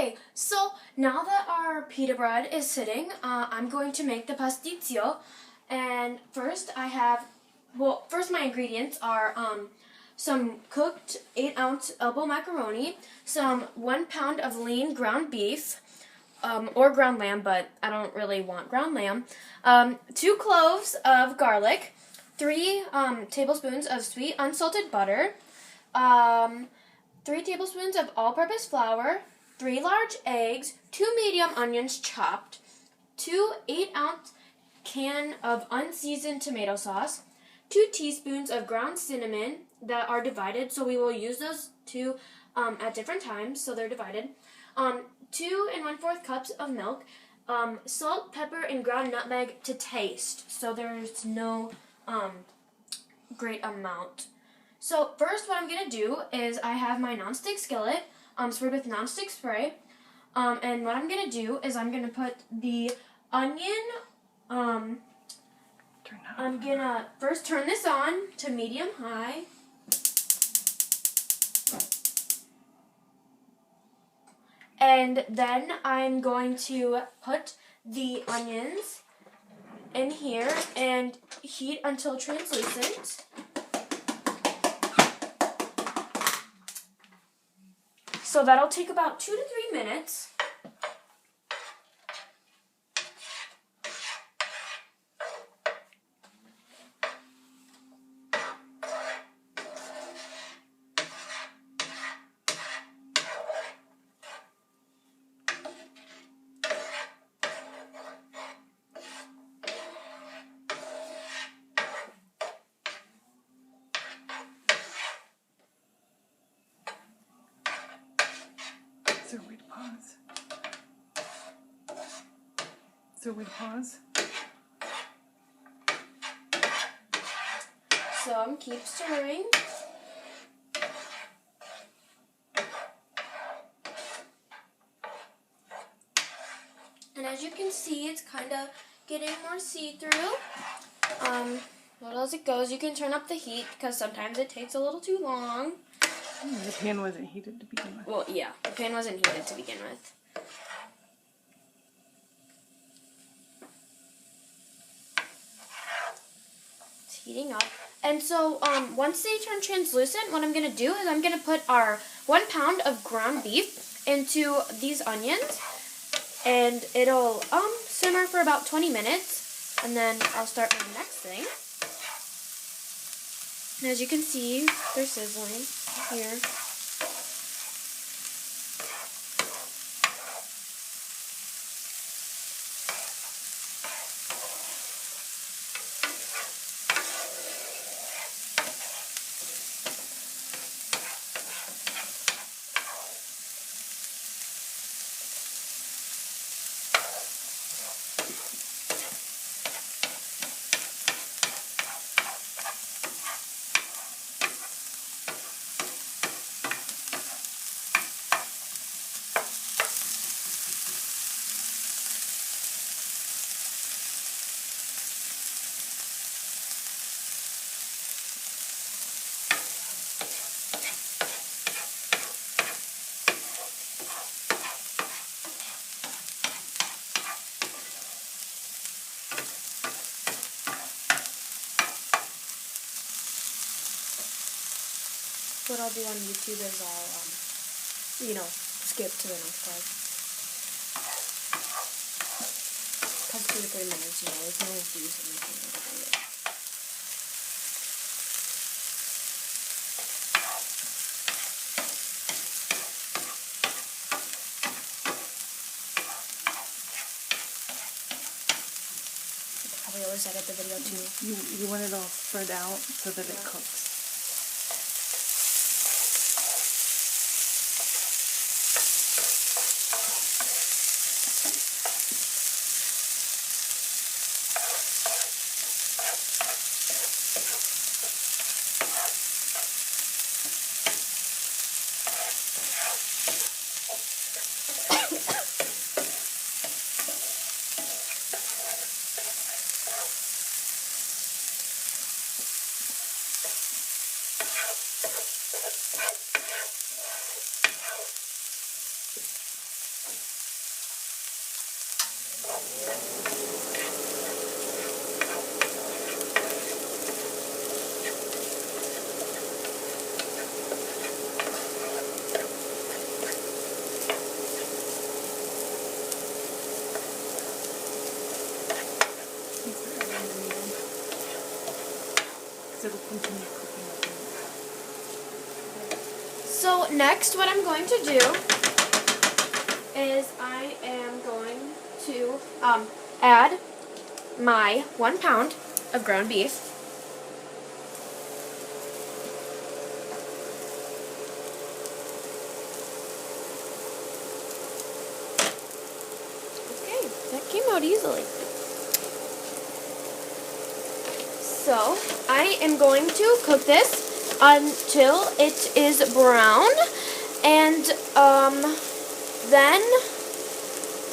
Okay, so now that our pita bread is sitting, I'm going to make the pastitsio. And first first my ingredients are some cooked 8-ounce elbow macaroni, some 1 pound of lean ground beef, or ground lamb, but I don't really want ground lamb, 2 cloves of garlic, 3 tablespoons of sweet unsalted butter, 3 tablespoons of all-purpose flour, 3 large eggs, 2 medium onions chopped, 2 8-ounce can of unseasoned tomato sauce, 2 teaspoons of ground cinnamon that are divided, so we will use those two at different times, so they're divided, 2 1/4 cups of milk, salt, pepper, and ground nutmeg to taste, so there's no great amount. So first what I'm going to do is I have my nonstick skillet sprayed with nonstick spray. And what I'm going to do is I'm going to put the onion, I'm going to first turn this on to medium-high. And then I'm going to put the onions in here and heat until translucent. So that'll take about 2 to 3 minutes. Is there a way to pause? Is there a way to pause? So keep stirring. And as you can see, it's kind of getting more see-through. Well, as it goes, you can turn up the heat because sometimes it takes a little too long. The pan wasn't heated to begin with. Well, yeah, the pan wasn't heated to begin with. It's heating up. And so once they turn translucent, what I'm going to do is I'm going to put our 1 pound of ground beef into these onions. And it'll simmer for about 20 minutes. And then I'll start my next thing. And as you can see, they're sizzling here. What I'll do on YouTube is I'll, skip to the next part. Because 2 to 3 minutes, there's no views or anything like that. Probably always edit the video too. You want it all spread out so that it cooks. It'll continue cooking up in So next what I'm going to do is I am going to add my 1 pound of ground beef. Okay, that came out easily. So I am going to cook this until it is brown, and then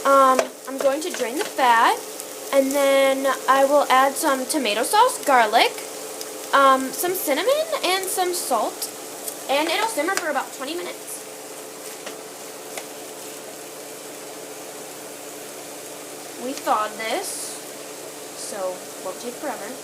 I'm going to drain the fat, and then I will add some tomato sauce, garlic, some cinnamon, and some salt, and it'll simmer for about 20 minutes. We thawed this, so it won't take forever.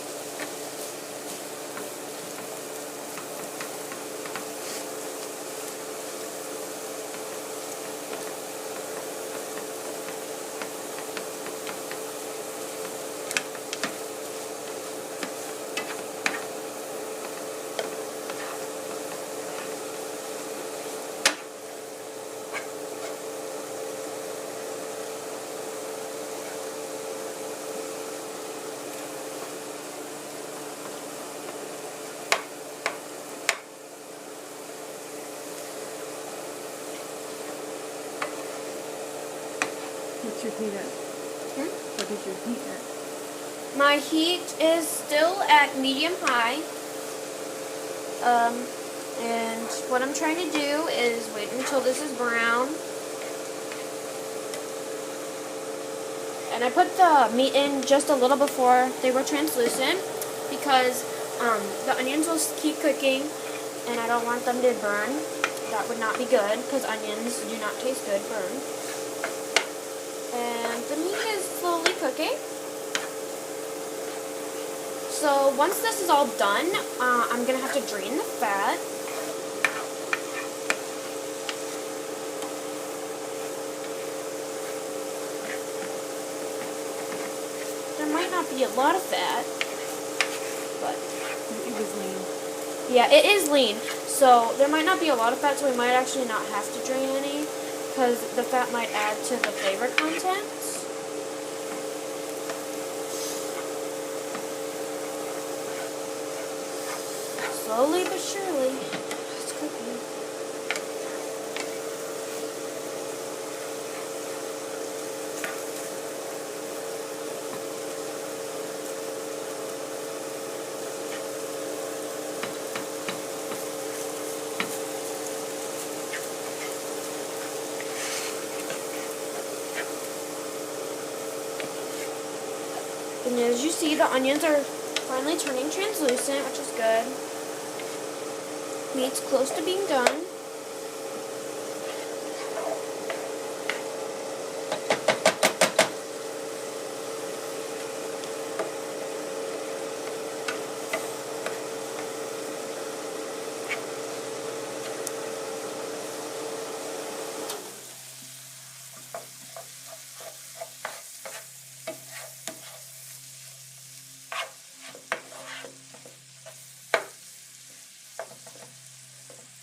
What's your heat at? What is your heat at? My heat is still at medium-high. And what I'm trying to do is wait until this is brown. And I put the meat in just a little before they were translucent because the onions will keep cooking and I don't want them to burn. That would not be good because onions do not taste good burned. And the meat is slowly cooking. So once this is all done, I'm going to have to drain the fat. There might not be a lot of fat, but It was lean. yeah, it is lean. So there might not be a lot of fat, so we might actually not have to drain any because the fat might add to the flavor content. Slowly but surely, it's cooking. And as you see, the onions are finally turning translucent, which is good. Meat's close to being done.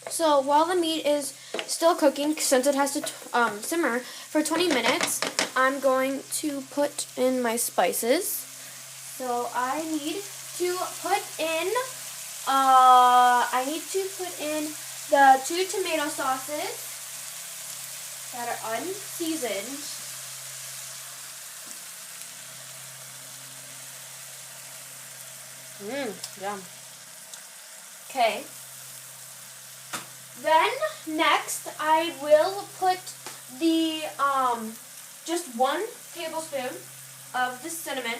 So while the meat is still cooking, since it has to simmer for 20 minutes, I'm going to put in my spices. So I need to put in the 2 tomato sauces that are unseasoned. Yum. Okay. Then next I will put the just 1 tablespoon of the cinnamon.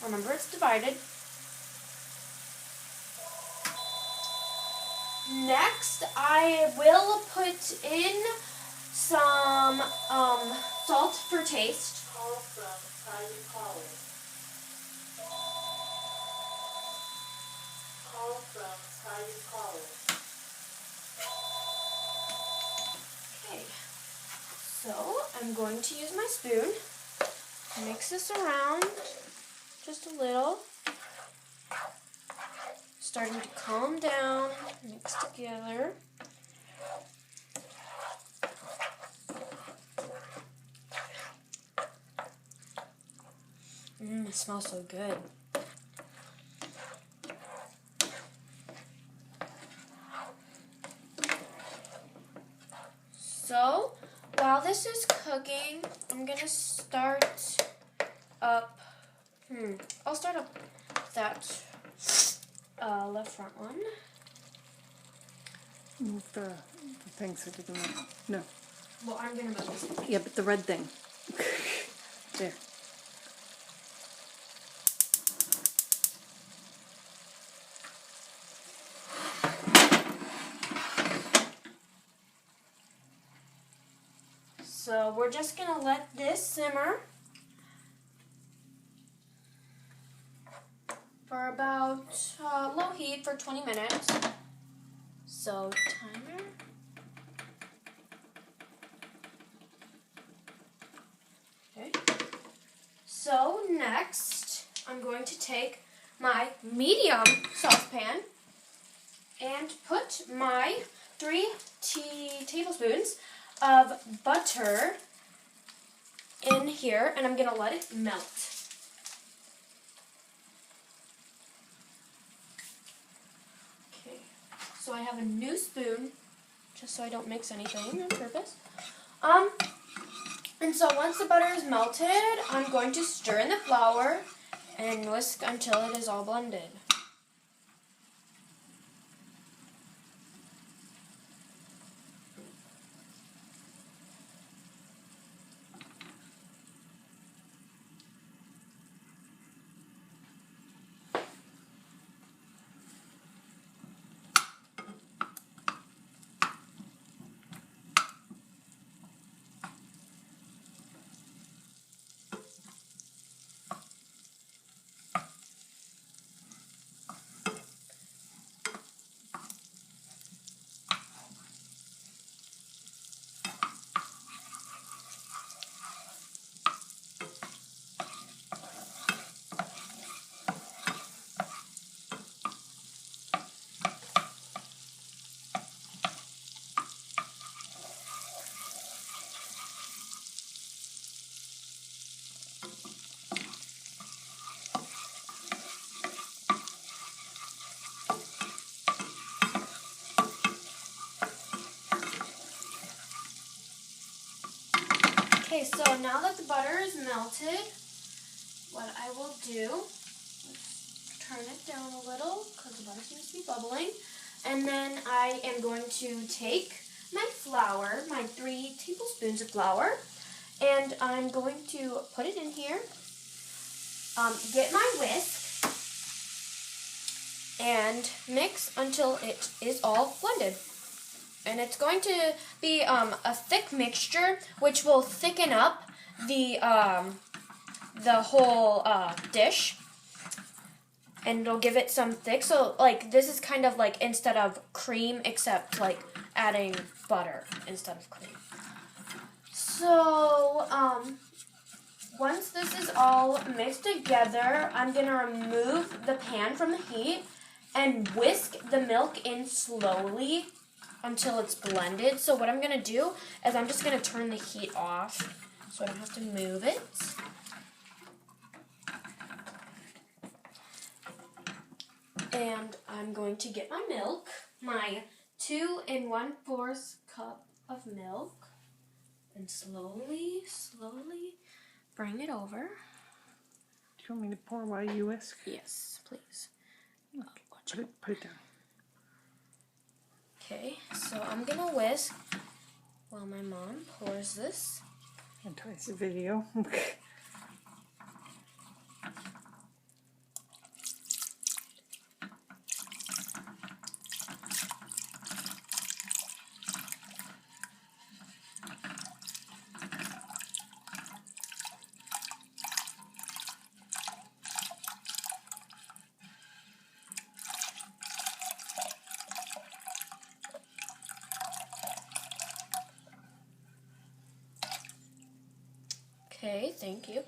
Remember, it's divided. Next I will put in some salt for taste. Call from private caller. Call from private caller. Okay, so I'm going to use my spoon, mix this around just a little, starting to calm down, mix together. It smells so good. So, while this is cooking, I'm gonna start up, I'll start up that left front one. Move the thing so it doesn't. No. Well, I'm gonna move this. Yeah, but the red thing. There. So we're just gonna let this simmer for about low heat for 20 minutes. So timer. Okay. So next, I'm going to take my medium saucepan and put my 3 tablespoons of butter in here, and I'm going to let it melt. Okay, so I have a new spoon, just so I don't mix anything on purpose. And so once the butter is melted, I'm going to stir in the flour and whisk until it is all blended. Okay, so now that the butter is melted, what I will do is turn it down a little because the butter seems to be bubbling. And then I am going to take my flour, my 3 tablespoons of flour, and I'm going to put it in here, get my whisk, and mix until it is all blended. And it's going to be a thick mixture, which will thicken up the whole dish, and it'll give it some thick. So like this is kind of like instead of cream, except like adding butter instead of cream. So once this is all mixed together, I'm gonna remove the pan from the heat and whisk the milk in slowly until it's blended. So what I'm going to do is I'm just going to turn the heat off so I don't have to move it. And I'm going to get my milk, my 2 1/4 cup of milk, and slowly bring it over. Do you want me to pour while you whisk? Yes, please. Okay. Put it down. Okay, so I'm going to whisk while my mom pours this. And twice the video. Okay, thank you.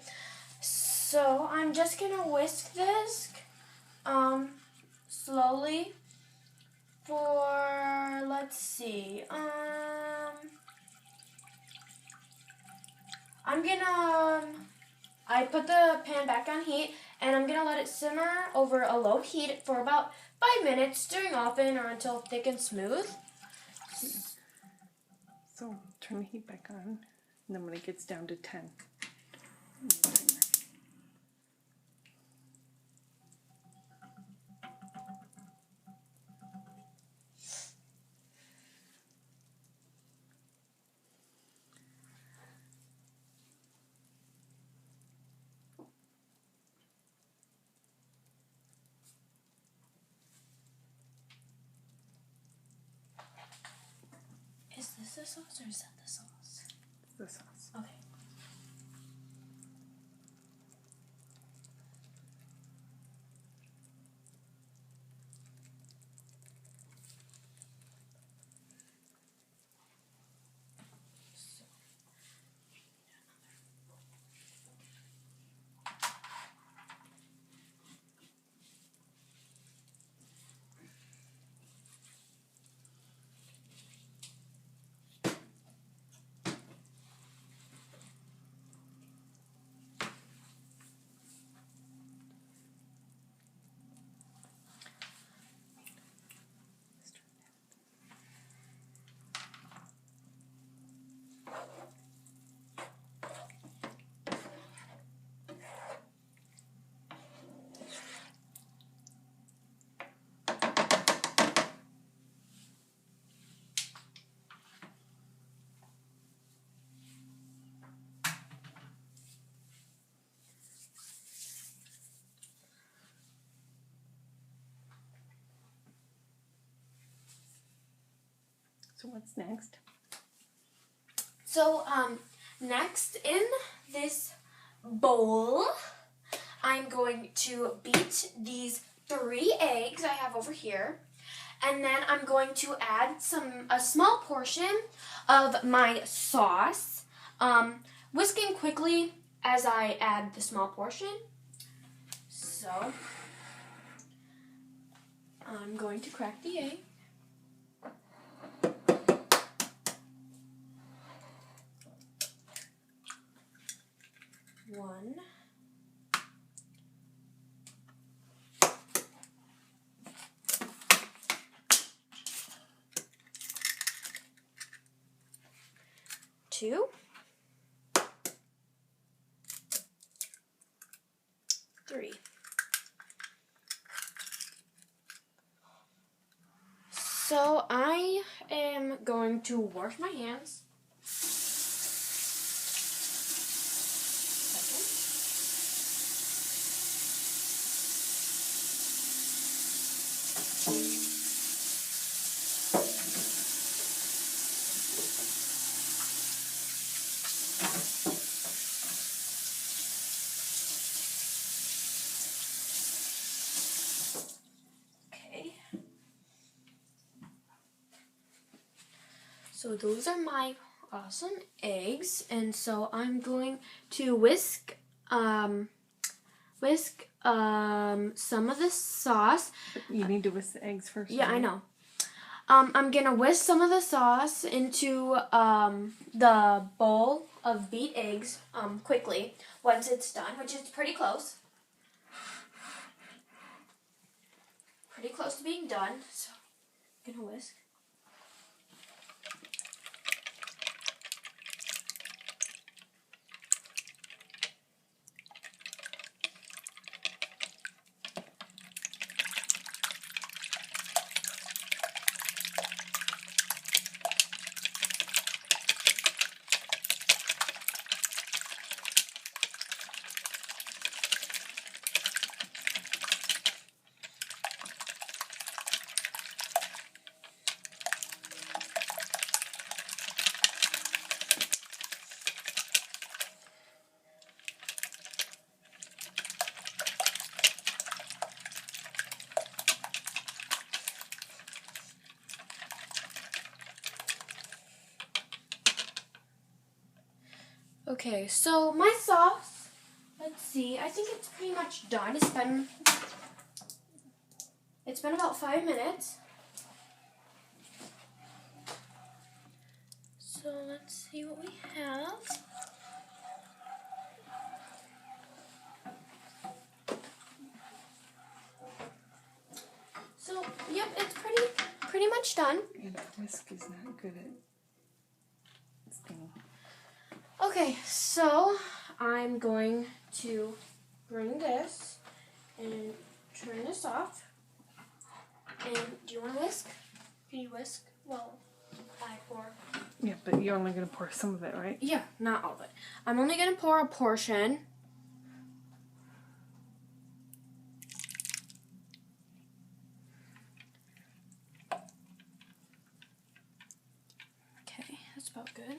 So I'm just gonna whisk this slowly for, let's see, I put the pan back on heat and I'm gonna let it simmer over a low heat for about 5 minutes, stirring often or until thick and smooth. So turn the heat back on, and then when it gets down to 10. Is this the sauce or is that the sauce? The sauce. Okay. So what's next? So, next in this bowl, I'm going to beat these 3 eggs I have over here. And then I'm going to add a small portion of my sauce, whisking quickly as I add the small portion. So, I'm going to crack the egg. One. Two. Three. So I am going to wash my hands. Okay. So those are my awesome eggs, and so I'm going to whisk some of the sauce. You need to whisk the eggs first. Yeah, right? I know. I'm gonna whisk some of the sauce into the bowl of beat eggs quickly once it's done, which is pretty close. Pretty close to being done, so I'm gonna whisk. Okay, so my sauce, let's see, I think it's pretty much done. It's been about 5 minutes. So let's see what we have. So, yep, it's pretty much done. And that whisk is not good at stinging. Okay, so I'm going to bring this and turn this off. And do you want to whisk? Can you whisk? Well, I pour. Yeah, but you're only going to pour some of it, right? Yeah, not all of it. I'm only going to pour a portion. Okay, that's about good.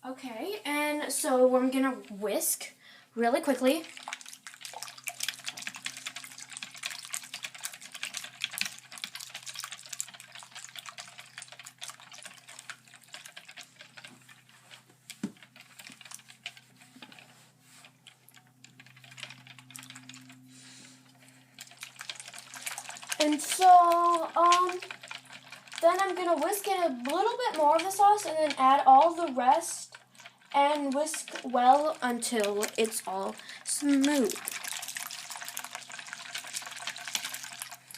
Okay, and so I'm going to whisk really quickly. And so, then I'm going to whisk in a little bit more of the sauce and then add all the rest and whisk well until it's all smooth.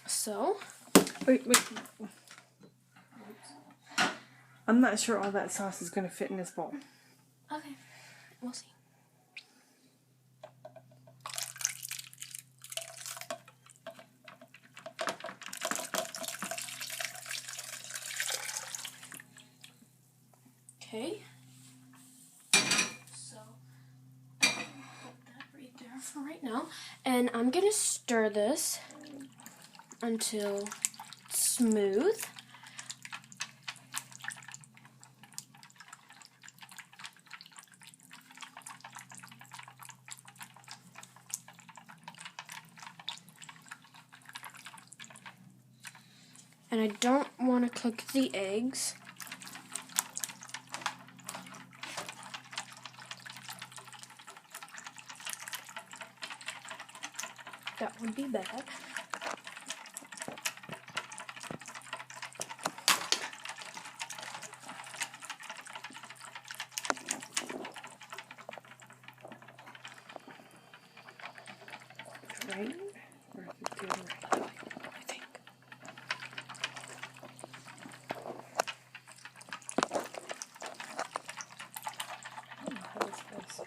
So, Wait. I'm not sure all that sauce is going to fit in this bowl. okay, we'll see. Okay, so put that right there for right now. And I'm going to stir this until it's smooth. And I don't want to cook the eggs. That would be bad. Right? Or is it the other way? I think. I don't know how this goes.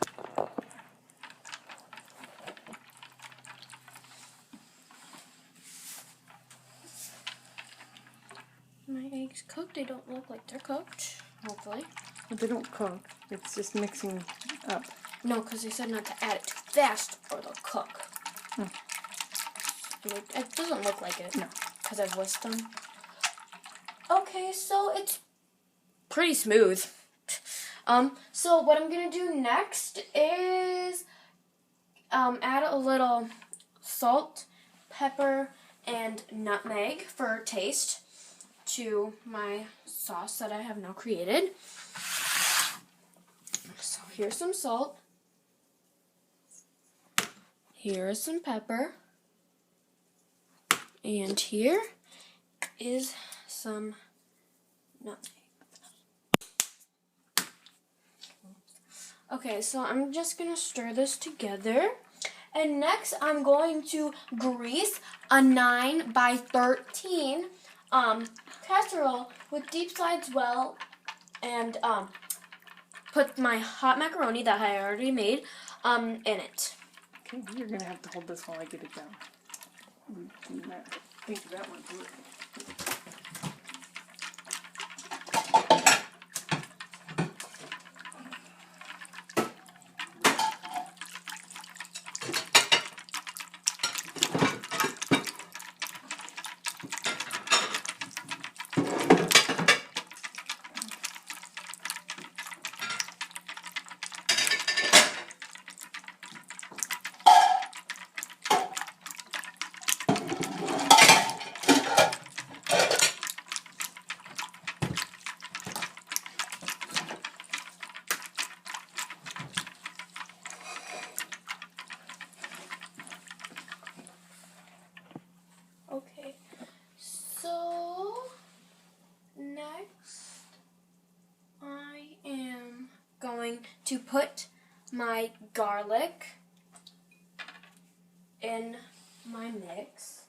My eggs cooked. They don't look like they're cooked, hopefully. But they don't cook. It's just mixing up. No, because they said not to add it too fast or they'll cook. It doesn't look like it. No. Because I've whisked them. Okay, so it's pretty smooth. So what I'm going to do next is add a little salt, pepper, and nutmeg for taste to my sauce that I have now created. So here's some salt. Here is some pepper. And here is some nutmeg. Okay, so I'm just going to stir this together. And next I'm going to grease a 9x13 casserole with deep sides well and put my hot macaroni that I already made in it. Okay, you're going to have to hold this while I get it down. Think that one through. going to put my garlic in my mix.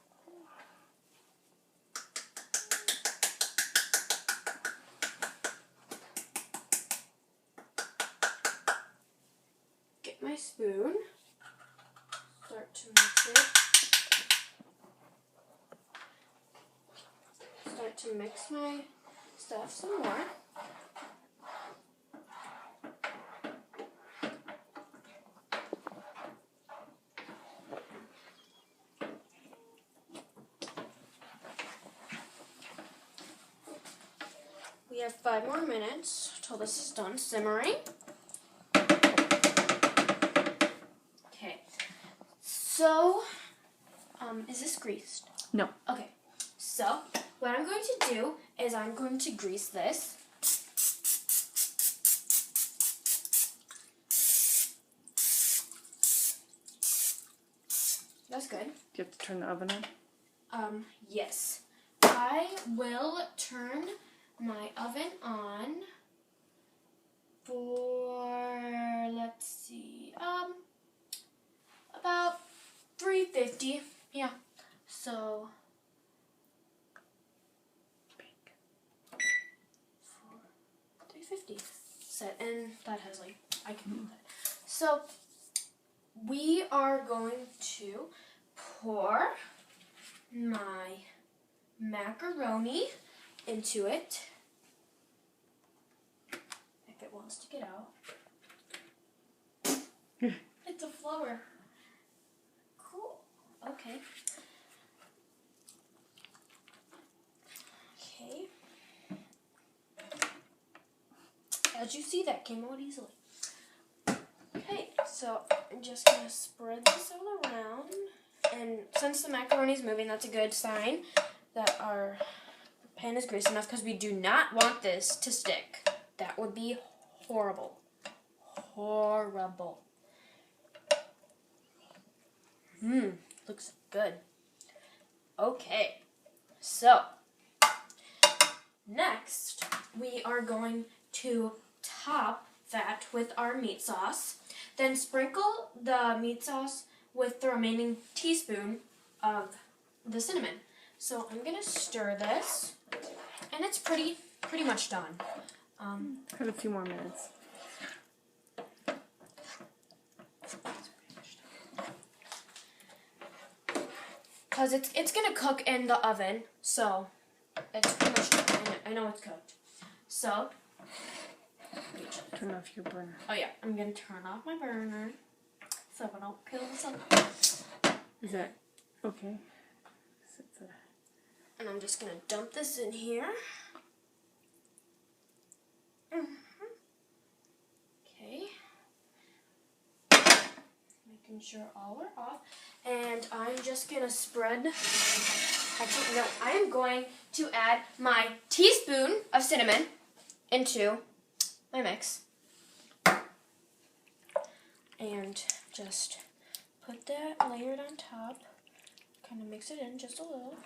Get my spoon. Start to mix it. Start to mix my stuff some more. We have 5 more minutes till this is done simmering. Okay. So, is this greased? No. Okay. So, what I'm going to do is I'm going to grease this. That's good. Do you have to turn the oven on? Yes. I will turn my oven on for, let's see, about 350. Yeah. So, 350. Set, and that has like, I can move that. So, we are going to pour my macaroni into it. If it wants to get out. It's a flower. Cool. Okay. Okay. As you see, that came out easily. Okay, so I'm just going to spread this all around. And since the macaroni is moving, that's a good sign that our pan is greased enough, because we do not want this to stick. That would be horrible. Horrible. Looks good. Okay, so next we are going to top that with our meat sauce. Then sprinkle the meat sauce with the remaining teaspoon of the cinnamon. So I'm gonna stir this, and it's pretty much done. Have a few more minutes. Cause it's gonna cook in the oven, so it's pretty much done. I know it's cooked. So Turn off your burner. oh yeah, I'm gonna turn off my burner so I don't kill the sun. Is that okay? And I'm just gonna dump this in here. Okay. Making sure all are off. And I'm just gonna spread. Actually, no, I am going to add my teaspoon of cinnamon into my mix. And just put that layered on top. Kind of mix it in just a little.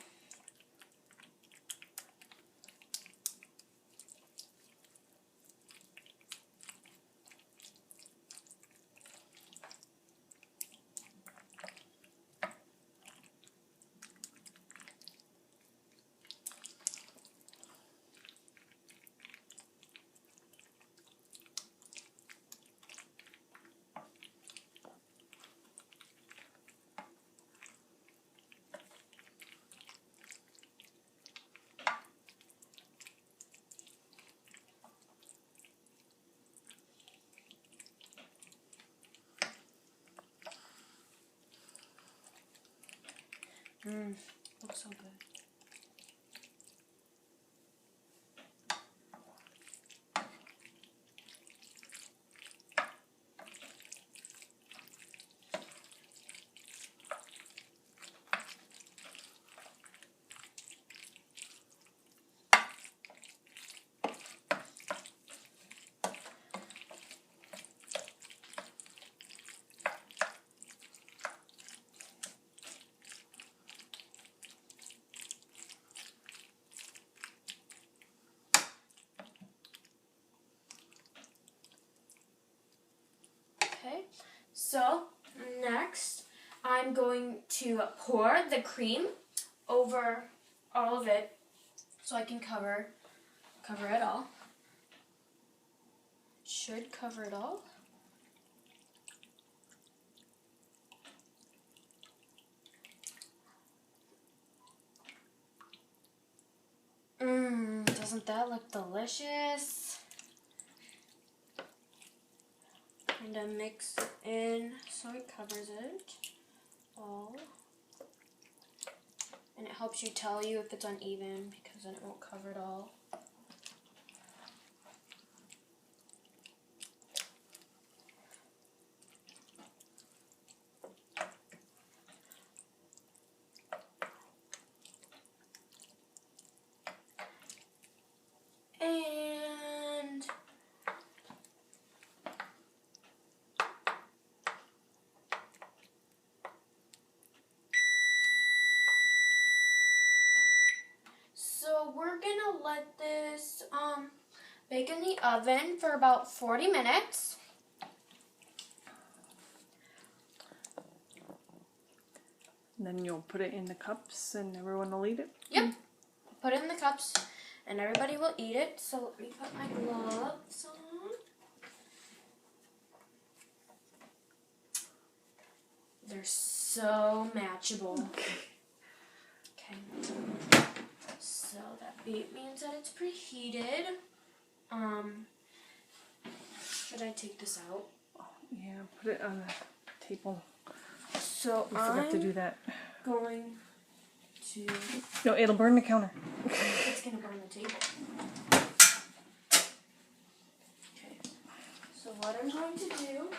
Looks so good. Okay, so next I'm going to pour the cream over all of it so I can cover it all. Should cover it all. Doesn't that look delicious? Kind of mix it in so it covers it all. And it helps you tell you if it's uneven because then it won't cover it all. And so we're gonna let this bake in the oven for about 40 minutes. And then you'll put it in the cups and everyone will eat it? Yep. Put it in the cups and everybody will eat it. So let me put my gloves on. They're so matchable. Okay. So that means that it's preheated. Should I take this out? Yeah, put it on the table. So We forgot to do that. going to... No, it'll burn the counter. It's going to burn the table. Okay. So what I'm going to do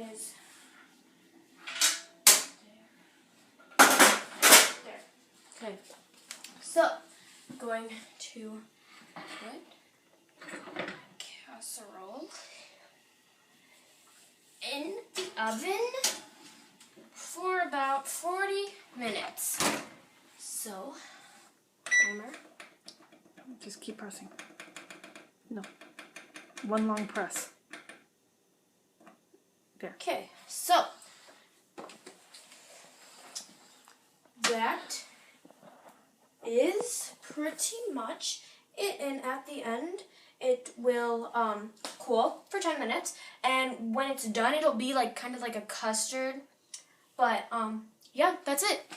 is... There. Okay. So, going to put my casserole in the oven for about 40 minutes. So, timer. Just keep pressing. No. One long press. There. Okay, so that is pretty much it, and at the end it will cool for 10 minutes, and when it's done it'll be like kind of like a custard, but yeah, that's it.